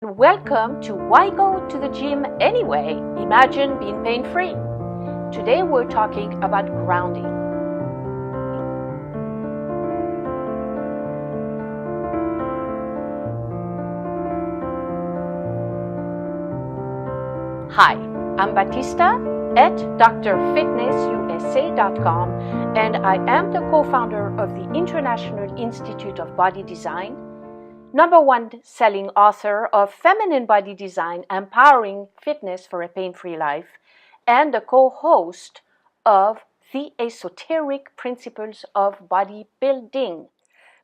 Welcome to Why Go to the Gym Anyway? Imagine being pain-free. Today we're talking about grounding. Hi, I'm Batista at drfitnessusa.com, and I am the co-founder of the International Institute of Body Design, #1 selling author of Feminine Body Design, Empowering Fitness for a Pain-Free Life, and the co-host of The Esoteric Principles of Bodybuilding.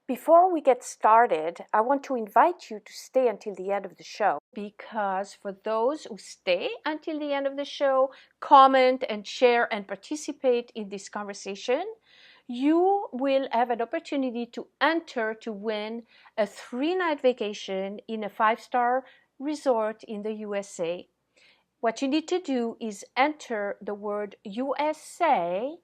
Before we get started, I want to invite you to stay until the end of the show, because for those who stay until the end of the show, comment and share and participate in this conversation, you will have an opportunity to enter to win a 3-night vacation in a 5-star resort in the USA. What you need to do is enter the word USA,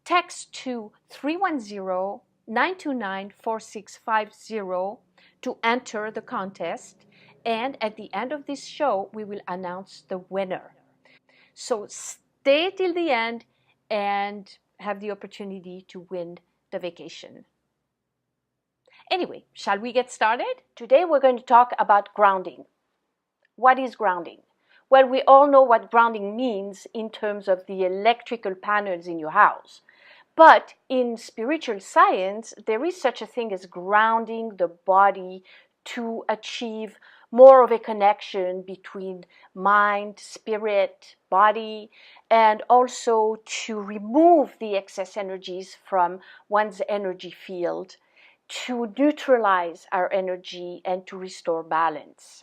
text to 310-929-4650 to enter the contest, and at the end of this show we will announce the winner. So stay till the end and have the opportunity to win the vacation. Anyway, shall we get started? Today we're going to talk about grounding. What is grounding? Well, we all know what grounding means in terms of the electrical panels in your house. But in spiritual science, there is such a thing as grounding the body to achieve more of a connection between mind, spirit, body, and also to remove the excess energies from one's energy field, to neutralize our energy and to restore balance.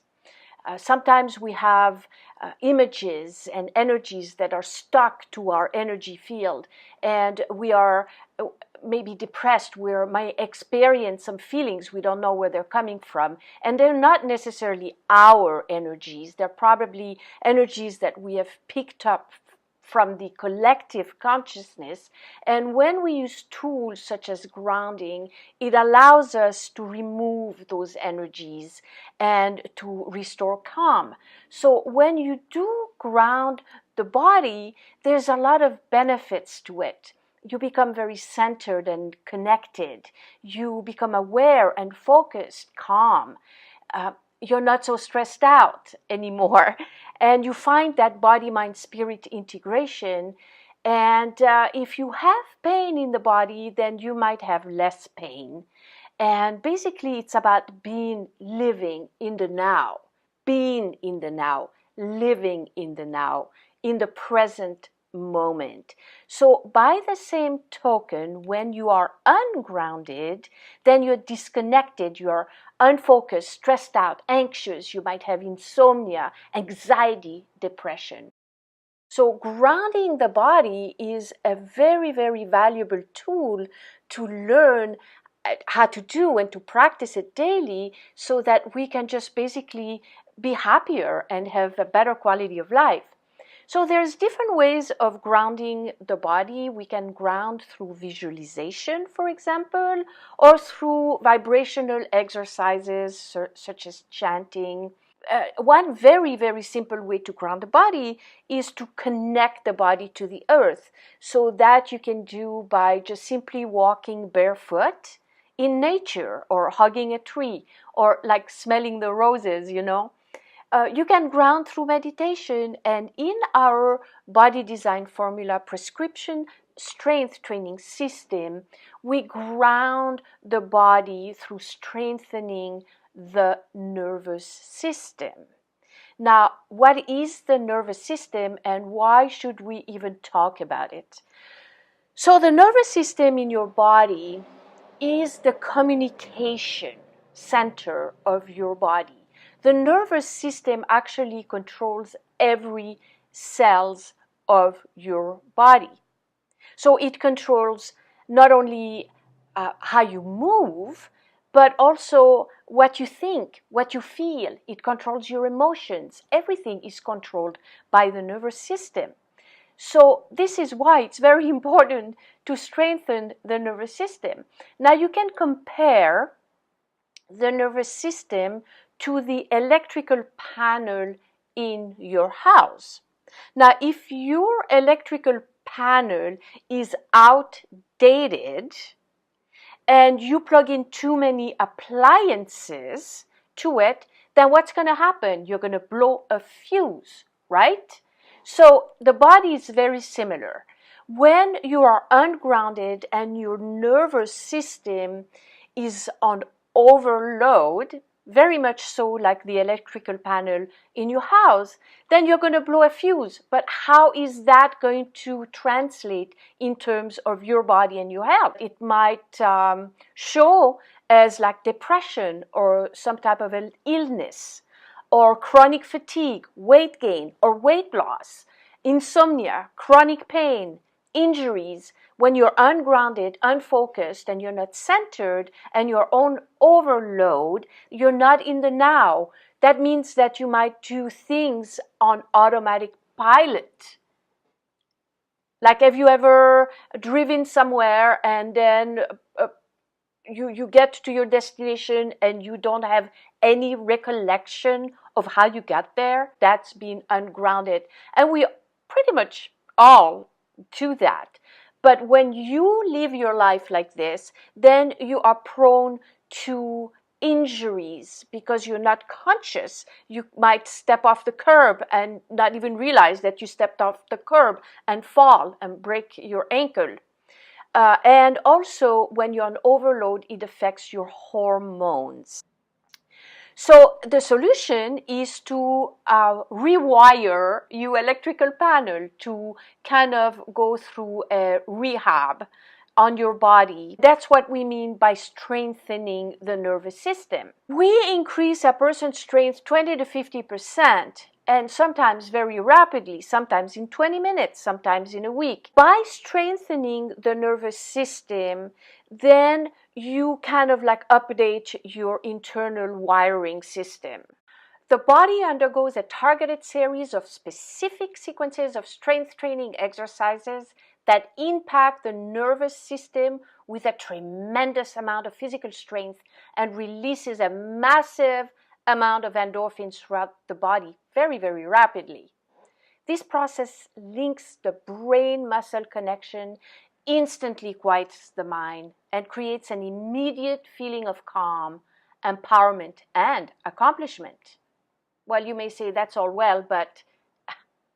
Sometimes we have images and energies that are stuck to our energy field, and we are maybe depressed. We might experience some feelings, we don't know where they're coming from, and they're not necessarily our energies. They're probably energies that we have picked up from the collective consciousness. And when we use tools such as grounding, it allows us to remove those energies and to restore calm. So when you do ground the body, there's a lot of benefits to it. You become very centered and connected. You become aware and focused, calm. You're not so stressed out anymore. And you find that body-mind-spirit integration. And if you have pain in the body, then you might have less pain. And basically, it's about living in the now, being in the now, living in the now, in the present moment. So by the same token, when you are ungrounded, then you're disconnected, you're unfocused, stressed out, anxious, you might have insomnia, anxiety, depression. So grounding the body is a very, very valuable tool to learn how to do and to practice it daily, so that we can just basically be happier and have a better quality of life. So there's different ways of grounding the body. We can ground through visualization, for example, or through vibrational exercises such as chanting. One very, very simple way to ground the body is to connect the body to the earth. So that you can do by just simply walking barefoot in nature, or hugging a tree, or like smelling the roses, you know. You can ground through meditation, and in our body design formula prescription strength training system, we ground the body through strengthening the nervous system. Now, what is the nervous system, and why should we even talk about it? So the nervous system in your body is the communication center of your body. The nervous system actually controls every cells of your body. So it controls not only how you move, but also what you think, what you feel. It controls your emotions. Everything is controlled by the nervous system. So this is why it's very important to strengthen the nervous system. Now you can compare the nervous system to the electrical panel in your house. Now, if your electrical panel is outdated and you plug in too many appliances to it, then what's going to happen? You're going to blow a fuse, right? So the body is very similar. When you are ungrounded and your nervous system is on overload, very much so like the electrical panel in your house, then you're going to blow a fuse. But how is that going to translate in terms of your body and your health? It might show as like depression or some type of an illness, or chronic fatigue, weight gain or weight loss, insomnia, chronic pain, injuries. When you're ungrounded, unfocused, and you're not centered, and you're on overload, you're not in the now. That means that you might do things on automatic pilot. Like, have you ever driven somewhere and then you get to your destination and you don't have any recollection of how you got there? That's being ungrounded. And we pretty much all do that. But when you live your life like this, then you are prone to injuries because you're not conscious. You might step off the curb and not even realize that you stepped off the curb and fall and break your ankle. And also, when you're on overload, it affects your hormones. So the solution is to rewire your electrical panel, to kind of go through a rehab on your body. That's what we mean by strengthening the nervous system. We increase a person's strength 20 to 50%, and sometimes very rapidly, sometimes in 20 minutes, sometimes in a week. By strengthening the nervous system, then you kind of like update your internal wiring system. The body undergoes a targeted series of specific sequences of strength training exercises that impact the nervous system with a tremendous amount of physical strength and releases a massive amount of endorphins throughout the body very, very rapidly. This process links the brain-muscle connection, instantly quiets the mind, and creates an immediate feeling of calm, empowerment, and accomplishment. Well, you may say that's all well, but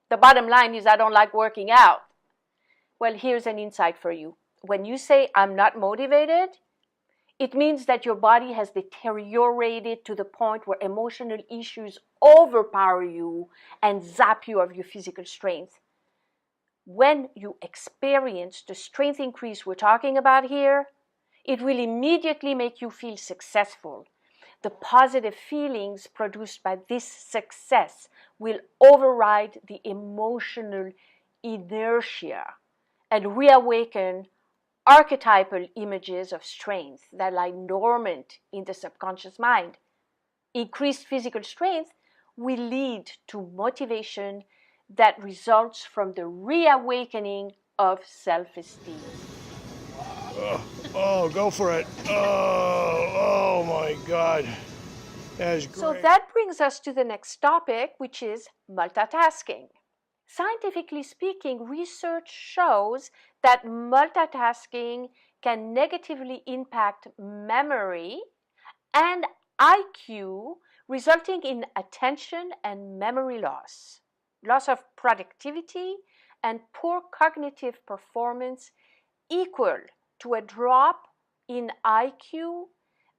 the bottom line is I don't like working out. Well, here's an insight for you. When you say I'm not motivated, it means that your body has deteriorated to the point where emotional issues overpower you and zap you of your physical strength. When you experience the strength increase we're talking about here, it will immediately make you feel successful. The positive feelings produced by this success will override the emotional inertia and reawaken archetypal images of strength that lie dormant in the subconscious mind. Increased physical strength will lead to motivation that results from the reawakening of self-esteem. Oh, go for it. Oh my God. That is great. So that brings us to the next topic, which is multitasking. Scientifically speaking, research shows that multitasking can negatively impact memory and IQ, resulting in attention and memory loss, loss of productivity, and poor cognitive performance, equal to a drop in IQ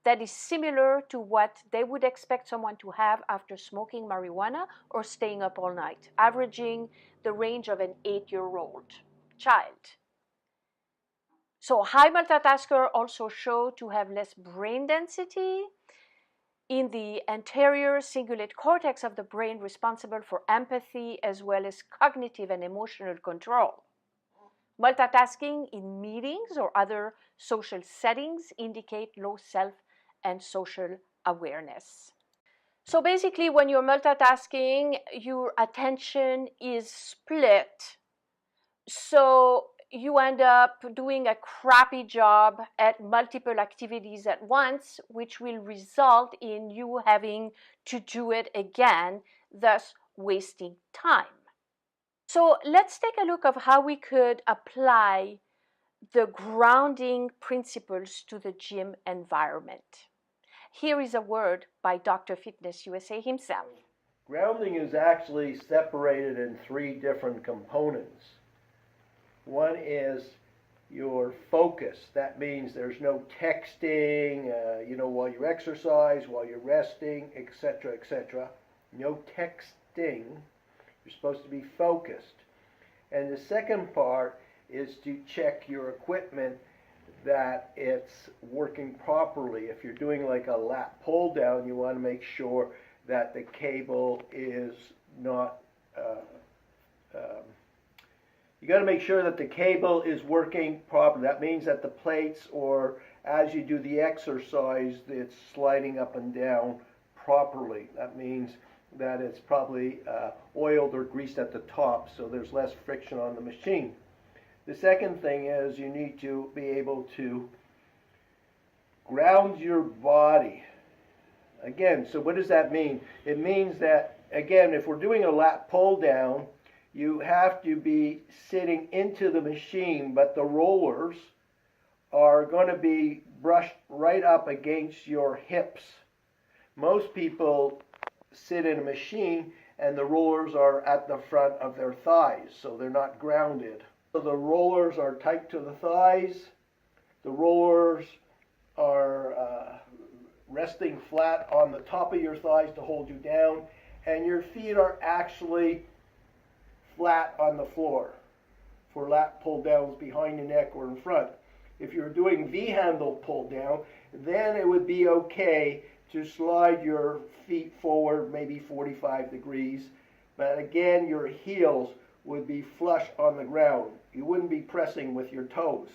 that is similar to what they would expect someone to have after smoking marijuana or staying up all night, averaging the range of an 8-year-old child. So high multitasker also show to have less brain density in the anterior cingulate cortex of the brain, responsible for empathy as well as cognitive and emotional control. Multitasking in meetings or other social settings indicate low self and social awareness. So basically, when you're multitasking, your attention is split. So you end up doing a crappy job at multiple activities at once, which will result in you having to do it again, thus wasting time. So let's take a look of how we could apply the grounding principles to the gym environment. Here is a word by Dr. Fitness USA himself. Grounding is actually separated in three different components. One is your focus. That means there's no texting, while you exercise, while you're resting, etc., etc. No texting. You're supposed to be focused. And the second part is to check your equipment that it's working properly. If you're doing like a lat pull down, you want to make sure that the cable is not you got to make sure that the cable is working properly. That means that the plates, or as you do the exercise, it's sliding up and down properly. That means that it's probably oiled or greased at the top, so there's less friction on the machine. The second thing is you need to be able to ground your body. Again, so what does that mean? It means that, again, if we're doing a lat pull down, you have to be sitting into the machine, but the rollers are going to be brushed right up against your hips. Most people sit in a machine and the rollers are at the front of their thighs, so they're not grounded. So the rollers are tight to the thighs. The rollers are resting flat on the top of your thighs to hold you down, and your feet are actually flat on the floor for lat pull downs behind the neck or in front. If you're doing V-handle pull down, then it would be okay to slide your feet forward maybe 45 degrees, but again your heels would be flush on the ground. You wouldn't be pressing with your toes.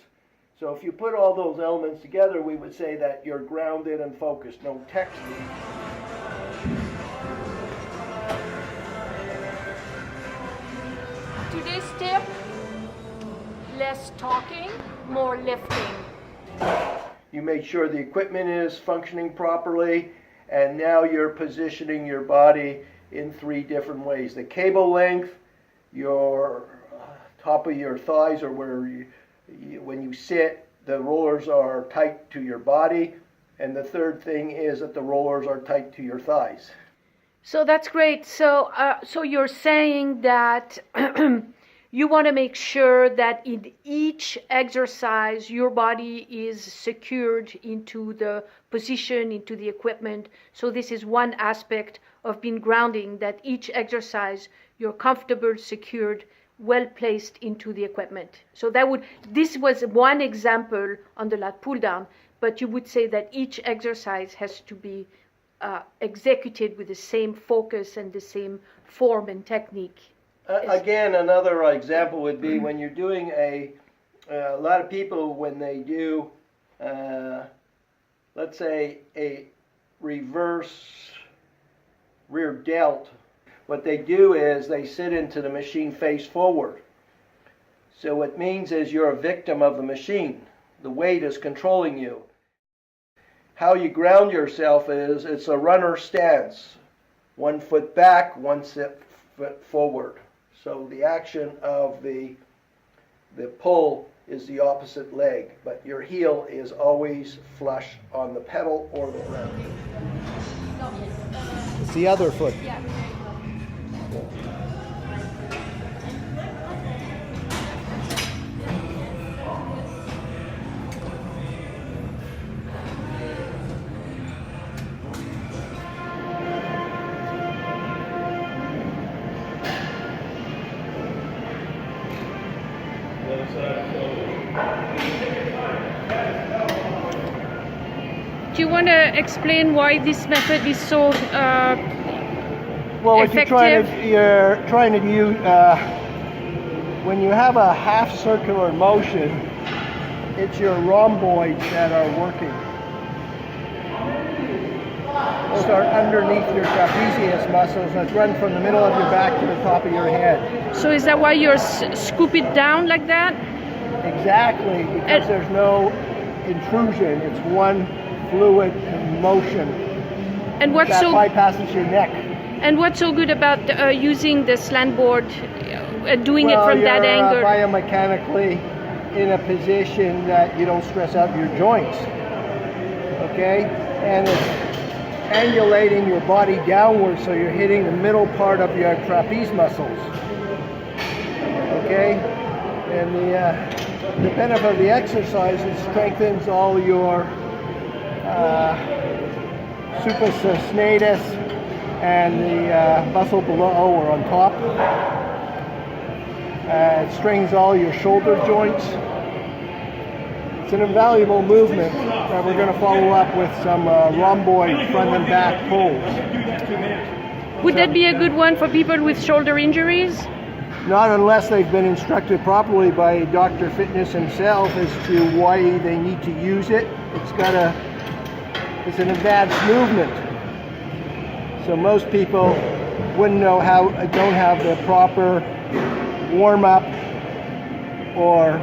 So if you put all those elements together, we would say that you're grounded and focused, no texting. Today's tip, less talking, more lifting. You made sure the equipment is functioning properly, and now you're positioning your body in three different ways. The cable length, your top of your thighs, or where when you sit, the rollers are tight to your body, and the third thing is that the rollers are tight to your thighs. So that's great. So you're saying that you want to make sure that in each exercise your body is secured into the position, into the equipment. So this is one aspect of being grounding, that each exercise you're comfortable, secured, well placed into the equipment. So this was one example on the lat pull down, but you would say that each exercise has to be executed with the same focus and the same form and technique. Again, another example would be when you're doing a lot of people, when they do, let's say, a reverse rear delt, what they do is they sit into the machine face forward. So what it means is you're a victim of the machine. The weight is controlling you. How you ground yourself is it's a runner stance. 1 foot back, 1 foot forward. So the action of the pull is the opposite leg, but your heel is always flush on the pedal or the ground. It's the other foot. Yeah. Do you want to explain why this method is so Well, what effective? you're trying to do, when you have a half circular motion, it's your rhomboids that are working. Start underneath your trapezius muscles. Let's run from the middle of your back to the top of your head. So is that why you're scoop it down like that? Exactly, because there's no intrusion. It's one fluid motion And what's that so bypasses your neck. and what's so good about using the slant board, doing it from that angle? You're biomechanically in a position that you don't stress out your joints. Okay, and it's angulating your body downward, so you're hitting the middle part of your trapeze muscles. Okay, and the benefit of the exercise, it strengthens all your supraspinatus and the muscle below or on top. It strengthens all your shoulder joints. It's an invaluable movement that we're going to follow up with some rhomboid front and back pulls. Would that be a good one for people with shoulder injuries? Not unless they've been instructed properly by Dr. Fitness himself as to why they need to use it. It's an advanced movement. So most people wouldn't know how, don't have the proper warm-up or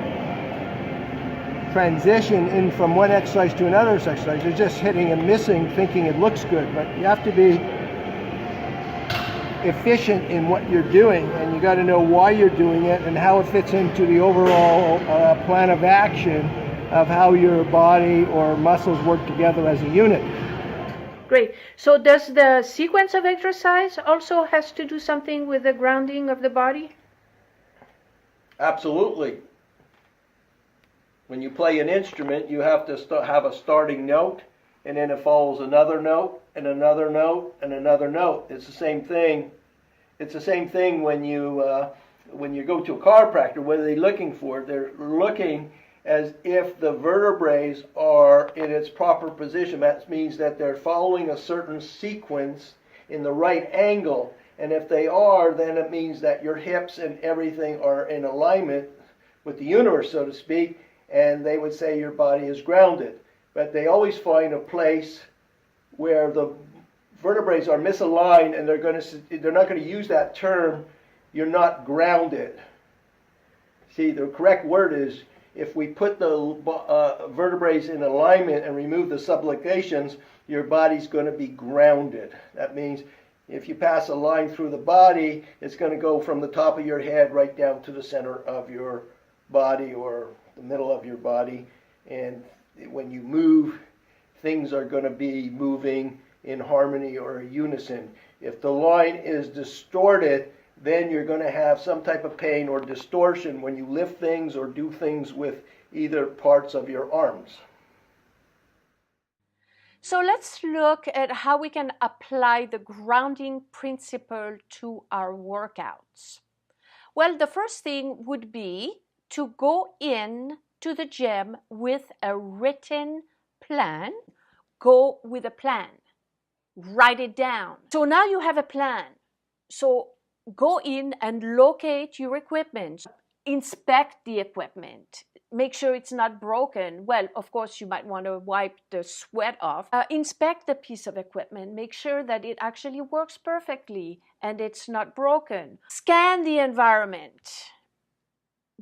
transition in from one exercise to another exercise. They're just hitting and missing, thinking it looks good. But you have to be efficient in what you're doing, and you got to know why you're doing it and how it fits into the overall plan of action of how your body or muscles work together as a unit. Great. So does the sequence of exercise also has to do something with the grounding of the body? Absolutely. When you play an instrument, you have to have a starting note, and then it follows another note, and another note, and another note. It's the same thing. It's the same thing when you go to a chiropractor. What are they looking for? They're looking as if the vertebrae are in its proper position. That means that they're following a certain sequence in the right angle. And if they are, then it means that your hips and everything are in alignment with the universe, so to speak, and they would say your body is grounded. But they always find a place where the vertebrae are misaligned, and they're not going to use that term, you're not grounded. See, the correct word is, if we put the vertebrae in alignment and remove the subluxations, your body's going to be grounded. That means if you pass a line through the body, it's going to go from the top of your head right down to the center of your body or the middle of your body. And when you move, things are going to be moving in harmony or unison. If the line is distorted, then you're going to have some type of pain or distortion when you lift things or do things with either parts of your arms. So let's look at how we can apply the grounding principle to our workouts. Well, the first thing would be to go in to the gym with a written plan. Go with a plan. Write it down. So now you have a plan. So go in and locate your equipment. Inspect the equipment. Make sure it's not broken. Well, of course, you might want to wipe the sweat off. Inspect the piece of equipment. Make sure that it actually works perfectly and it's not broken. Scan the environment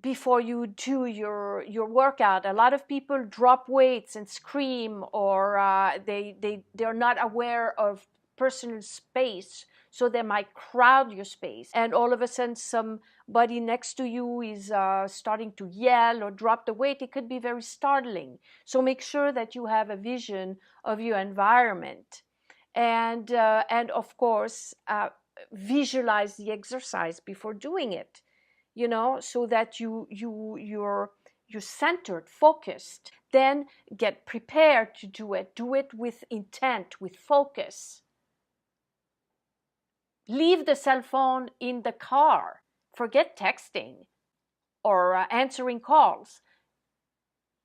before you do your workout. A lot of people drop weights and scream, or they're not aware of personal space, so they might crowd your space, and all of a sudden somebody next to you is starting to yell or drop the weight. It could be very startling. So make sure that you have a vision of your environment, and of course visualize the exercise before doing it, so that you're centered, focused. Then get prepared to do it. Do it with intent, with focus. Leave the cell phone in the car. Forget texting or answering calls.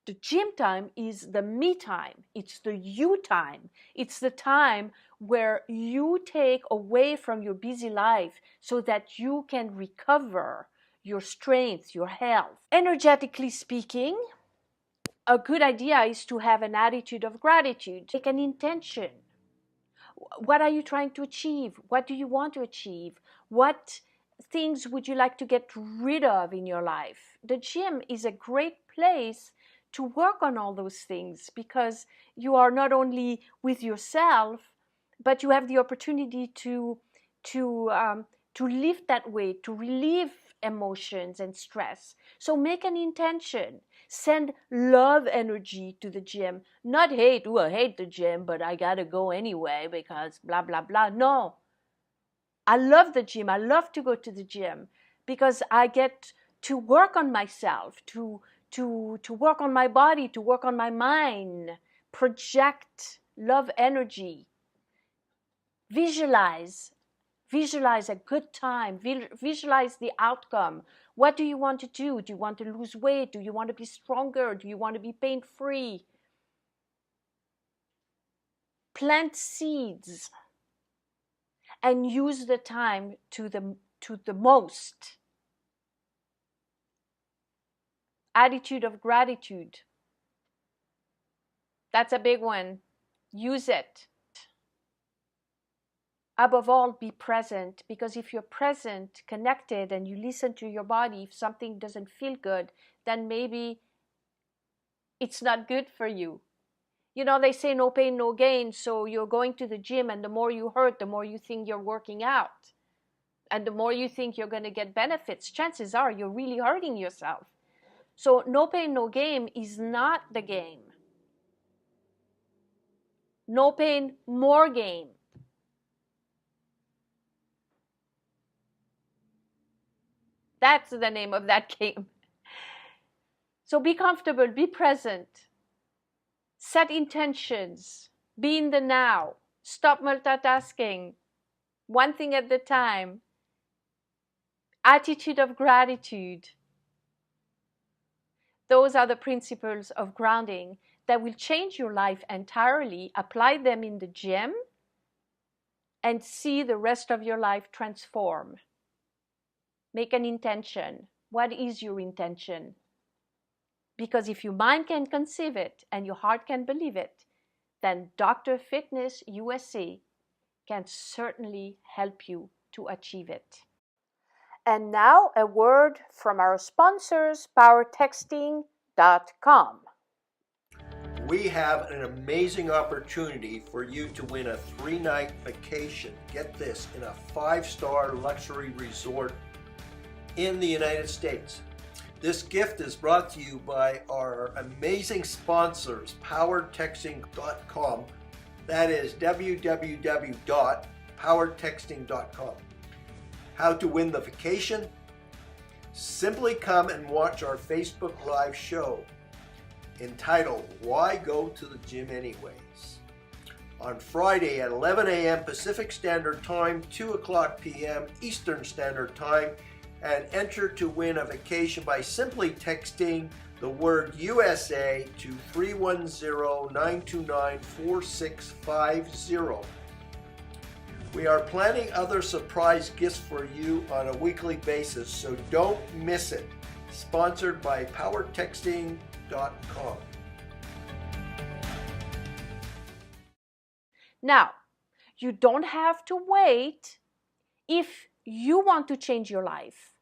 The gym time is the me time. It's the you time. It's the time where you take away from your busy life so that you can recover your strength, your health. Energetically speaking, a good idea is to have an attitude of gratitude. Take an intention. What are you trying to achieve? What do you want to achieve? What things would you like to get rid of in your life? The gym is a great place to work on all those things, because you are not only with yourself, but you have the opportunity to live that way, to relieve emotions and stress. So make an intention. Send love energy to the gym. Not hate, oh, I hate the gym, but I gotta go anyway because blah, blah, blah. No. I love the gym. I love to go to the gym because I get to work on myself, to work on my body, to work on my mind, project love energy, visualize a good time, visualize the outcome. What do you want to do? Do you want to lose weight? Do you want to be stronger? Do you want to be pain-free? Plant seeds and use the time to the most. Attitude of gratitude. That's a big one. Use it. Above all, be present, because if you're present, connected, and you listen to your body, if something doesn't feel good, then maybe it's not good for you. You know, they say no pain, no gain, so you're going to the gym, and the more you hurt, the more you think you're working out. And the more you think you're going to get benefits, chances are you're really hurting yourself. So no pain, no gain is not the game. No pain, more gain. That's the name of that game. So be comfortable, be present. Set intentions. Be in the now. Stop multitasking. One thing at a time. Attitude of gratitude. Those are the principles of grounding that will change your life entirely. Apply them in the gym and see the rest of your life transform. Make an intention. What is your intention? Because if your mind can conceive it and your heart can believe it, then Dr. Fitness USA can certainly help you to achieve it. And now a word from our sponsors, powertexting.com. We have an amazing opportunity for you to win a 3-night vacation. Get this, in a 5-star luxury resort in the United States. This gift is brought to you by our amazing sponsors, powertexting.com. That is www.powertexting.com. How to win the vacation? Simply come and watch our Facebook Live show entitled, Why Go to the Gym Anyways? On Friday at 11 a.m. Pacific Standard Time, 2 o'clock p.m. Eastern Standard Time, and enter to win a vacation by simply texting the word USA to 310-929-4650. We are planning other surprise gifts for you on a weekly basis, so don't miss it. Sponsored by powertexting.com. Now, you don't have to wait if you want to change your life,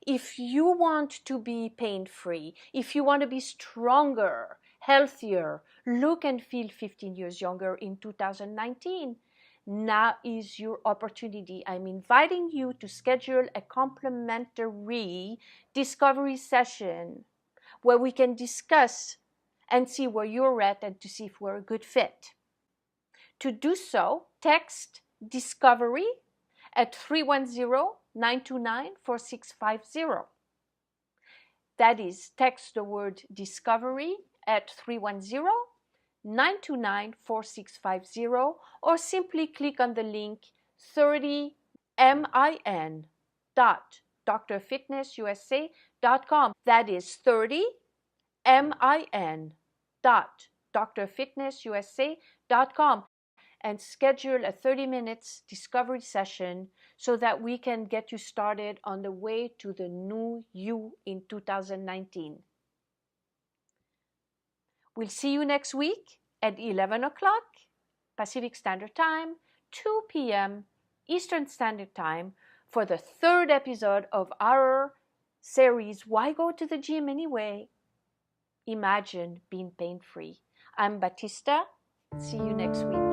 if you want to be pain-free, if you want to be stronger, healthier, look and feel 15 years younger in 2019. Now is your opportunity. I'm inviting you to schedule a complimentary discovery session where we can discuss and see where you're at and to see if we're a good fit. To do so, text discovery at 310-929-4650. That is, text the word discovery at 310-929-4650, or simply click on the link 30min.drfitnessusa.com. That is 30min.drfitnessusa.com, and schedule a 30 minutes discovery session so that we can get you started on the way to the new you in 2019. We'll see you next week at 11 o'clock Pacific Standard Time, 2 p.m. Eastern Standard Time for the third episode of our series, Why Go to the Gym Anyway? Imagine being pain-free. I'm Batista. See you next week.